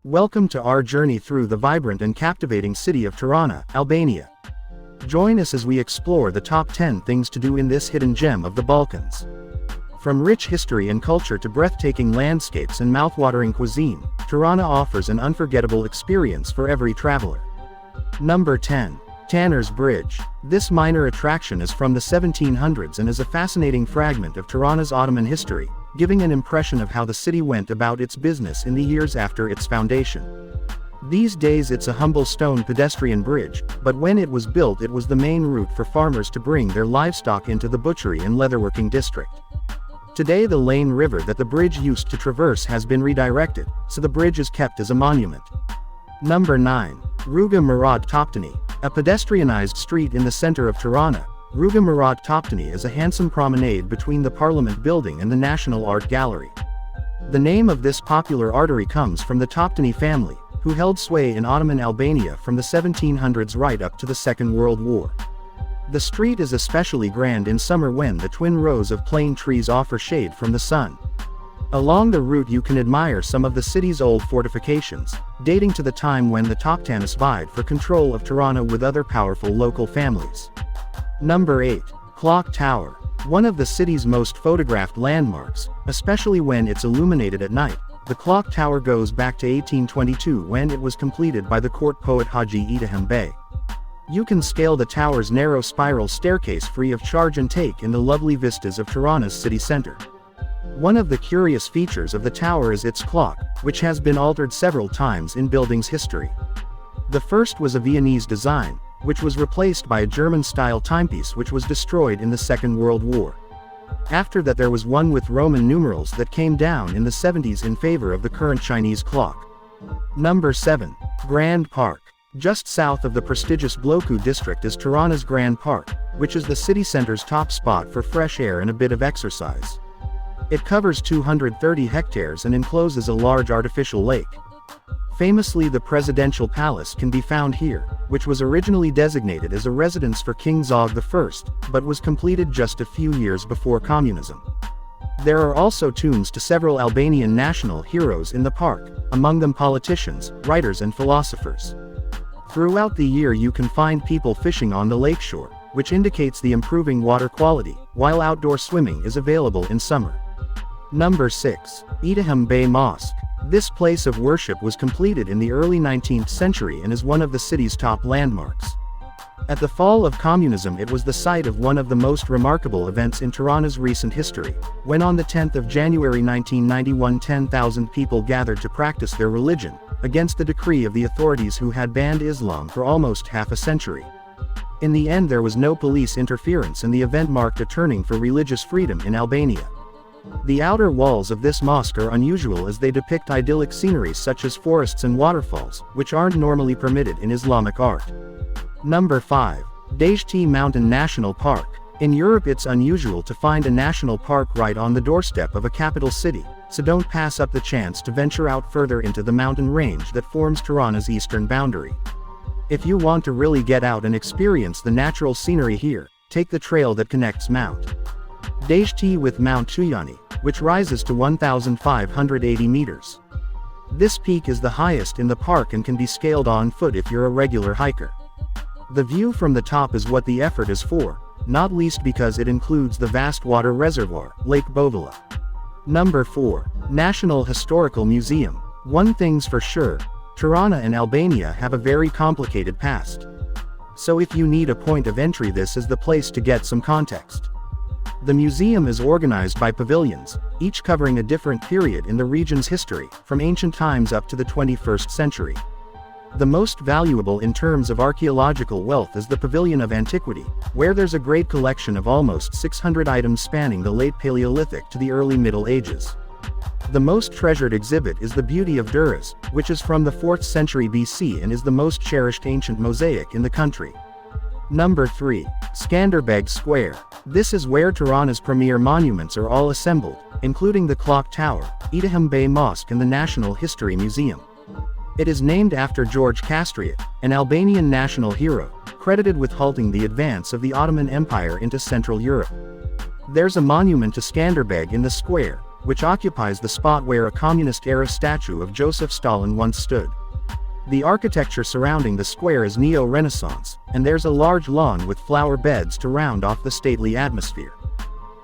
Welcome to our journey through the vibrant and captivating city of Tirana, Albania. Join us as we explore the top 10 things to do in this hidden gem of the Balkans. From rich history and culture to breathtaking landscapes and mouthwatering cuisine, Tirana offers an unforgettable experience for every traveler. Number 10. Tanner's Bridge. This minor attraction is from the 1700s and is a fascinating fragment of Tirana's Ottoman history, giving an impression of how the city went about its business in the years after its foundation. These days it's a humble stone pedestrian bridge, but when it was built it was the main route for farmers to bring their livestock into the butchery and leatherworking district. Today the Lane River that the bridge used to traverse has been redirected, so the bridge is kept as a monument. Number 9. Rruga Murad Totoni. A pedestrianized street in the center of Tirana, Rruga Murad Totoni is a handsome promenade between the Parliament building and the National Art Gallery. The name of this popular artery comes from the Totoni family, who held sway in Ottoman Albania from the 1700s right up to the Second World War. The street is especially grand in summer when the twin rows of plane trees offer shade from the sun. Along the route you can admire some of the city's old fortifications, dating to the time when the Toptanis vied for control of Tirana with other powerful local families. Number 8. Clock Tower. One of the city's most photographed landmarks, especially when it's illuminated at night, the clock tower goes back to 1822 when it was completed by the court poet Haji Edaham Bey. You can scale the tower's narrow spiral staircase free of charge and take in the lovely vistas of Tirana's city center. One of the curious features of the tower is its clock, which has been altered several times in building's history. The first was a Viennese design, which was replaced by a German-style timepiece which was destroyed in the Second World War. After that there was one with Roman numerals that came down in the 70s in favor of the current Chinese clock. Number 7. Grand Park. Just south of the prestigious Bloku district is Tirana's Grand Park, which is the city center's top spot for fresh air and a bit of exercise. It covers 230 hectares and encloses a large artificial lake. Famously, the presidential palace can be found here, which was originally designated as a residence for King Zog I, but was completed just a few years before communism. There are also tombs to several Albanian national heroes in the park, among them politicians, writers and philosophers. Throughout the year you can find people fishing on the lakeshore, which indicates the improving water quality, while outdoor swimming is available in summer. Number 6. Edaham Mosque. This place of worship was completed in the early 19th century and is one of the city's top landmarks. At the fall of communism it was the site of one of the most remarkable events in Tirana's recent history, when on the 10th of January 1991 10,000 people gathered to practice their religion, against the decree of the authorities who had banned Islam for almost half a century. In the end there was no police interference and the event marked a turning for religious freedom in Albania. The outer walls of this mosque are unusual as they depict idyllic scenery such as forests and waterfalls, which aren't normally permitted in Islamic art. Number 5. Dajti Mountain National Park. In Europe it's unusual to find a national park right on the doorstep of a capital city, so don't pass up the chance to venture out further into the mountain range that forms Tirana's eastern boundary. If you want to really get out and experience the natural scenery here, take the trail that connects Mount Dajti with Mount Tuyani, which rises to 1,580 meters. This peak is the highest in the park and can be scaled on foot if you're a regular hiker. The view from the top is what the effort is for, not least because it includes the vast water reservoir, Lake Bovila. Number 4. National Historical Museum. One thing's for sure, Tirana and Albania have a very complicated past. So if you need a point of entry, this is the place to get some context. The museum is organized by pavilions, each covering a different period in the region's history, from ancient times up to the 21st century. The most valuable in terms of archaeological wealth is the Pavilion of Antiquity, where there's a great collection of almost 600 items spanning the late Paleolithic to the early Middle Ages. The most treasured exhibit is the Beauty of Duras, which is from the 4th century BC and is the most cherished ancient mosaic in the country. Number 3. Skanderbeg Square. This is where Tirana's premier monuments are all assembled, including the Clock Tower, Edaham Mosque and the National History Museum. It is named after George Castriot, an Albanian national hero, credited with halting the advance of the Ottoman Empire into Central Europe. There's a monument to Skanderbeg in the square, which occupies the spot where a communist-era statue of Joseph Stalin once stood. The architecture surrounding the square is neo-Renaissance, and there's a large lawn with flower beds to round off the stately atmosphere.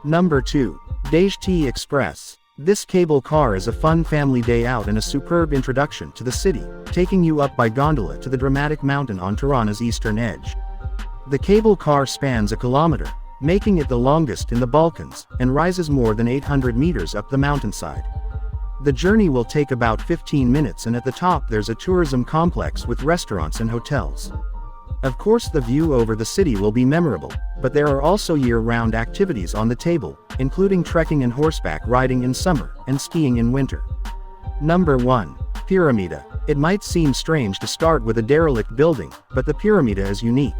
Number 2. Dejti Express. This cable car is a fun family day out and a superb introduction to the city, taking you up by gondola to the dramatic mountain on Tirana's eastern edge. The cable car spans a kilometer, making it the longest in the Balkans, and rises more than 800 meters up the mountainside. The journey will take about 15 minutes, and at the top there's a tourism complex with restaurants and hotels. Of course, the view over the city will be memorable, but there are also year-round activities on the table, including trekking and horseback riding in summer, and skiing in winter. Number 1. Pyramida. It might seem strange to start with a derelict building, but the Pyramida is unique.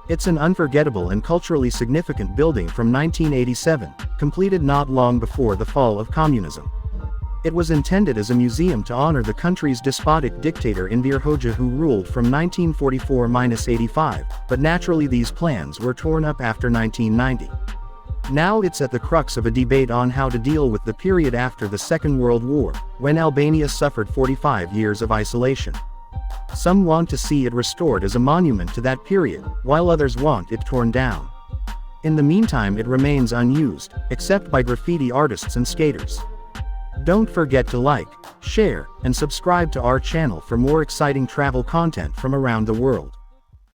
It's an unforgettable and culturally significant building from 1987, completed not long before the fall of communism. It was intended as a museum to honor the country's despotic dictator Enver Hoxha, who ruled from 1944–85, but naturally these plans were torn up after 1990. Now it's at the crux of a debate on how to deal with the period after the Second World War, when Albania suffered 45 years of isolation. Some want to see it restored as a monument to that period, while others want it torn down. In the meantime, it remains unused, except by graffiti artists and skaters. Don't forget to like, share, and subscribe to our channel for more exciting travel content from around the world.